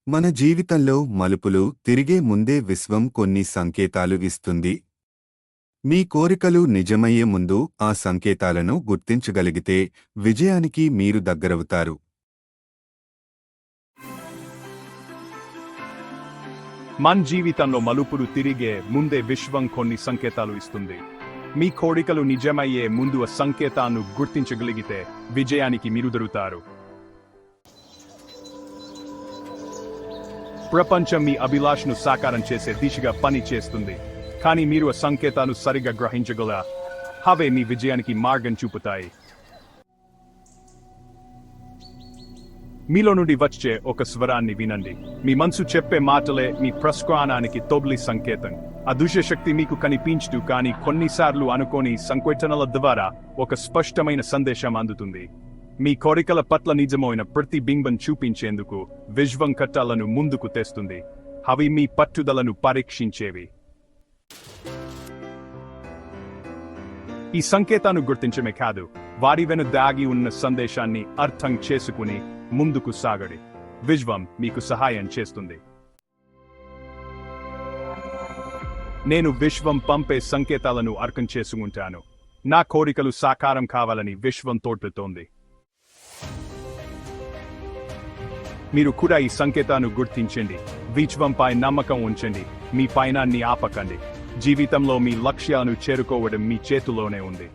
మన జీవితంలో మలుపులు తిరిగే ముందే విశ్వం కొన్ని సంకేతాలు ఇస్తుంది. మీ కోరికలు నిజమయ్యే ముందు ఆ సంకేతాలను గుర్తించగలిగితే విజయానికి మీరు దగ్గరవుతారు. మన జీవితంలో మలుపులు తిరిగే ముందే విశ్వం కొన్ని సంకేతాలు ఇస్తుంది. మీ కోరికలు నిజమయ్యే ముందు ఆ సంకేతాలను గుర్తించగలిగితే విజయానికి మీరు దొరుకుతారు. ప్రపంచం మీ అభిలాషను సాకారం చేసే దిశగా పని చేస్తుంది, కానీ మీరు ఆ సంకేతాలు సరిగా గ్రహించగల అవే మీ విజయానికి మార్గం చూపుతాయి. మీలో నుండి వచ్చే ఒక స్వరాన్ని వినండి. మీ మనసు చెప్పే మాటలే మీ ప్రస్థానానికి తొలి సంకేతం. ఆ దుష్టశక్తి మీకు కనిపించదు, కానీ కొన్నిసార్లు అనుకోని సంకేతాల ద్వారా ఒక స్పష్టమైన సందేశం అందుతుంది. మీ కోరికల పట్ల నిజమైన ప్రతిబింబం చూపించేందుకు విశ్వం కట్టాలను ముందుకు తెస్తుంది. అవి మీ పట్టుదలను పరీక్షించేవి. ఈ సంకేతాన్ని గుర్తించమే కాదు, వారి వెను దాగి ఉన్న సందేశాన్ని అర్థం చేసుకుని ముందుకు సాగడి. విశ్వం మీకు సహాయం చేస్తుంది. నేను విశ్వం పంపే సంకేతాలను అర్థం చేసుకుంటాను. నా కోరికలు సాకారం కావాలని విశ్వం తోడ్పడుతోంది. మీరు కూడా ఈ సంకేతాన్ని గుర్తించండి. విశ్వంపై నమ్మకం ఉంచండి. మీ పయనాన్ని ఆపకండి. జీవితంలో మీ లక్ష్యాలను చేరుకోవడం మీ చేతిలోనే ఉంది.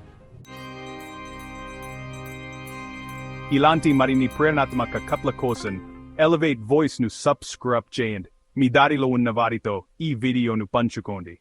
ఇలాంటి మరిన్ని ప్రేరణాత్మక కథల కోసం ఎలివేట్ వాయిస్ ను సబ్స్క్రైబ్ చేయండి. మీ దారిలో ఉన్న వారితో ఈ వీడియోను పంచుకోండి.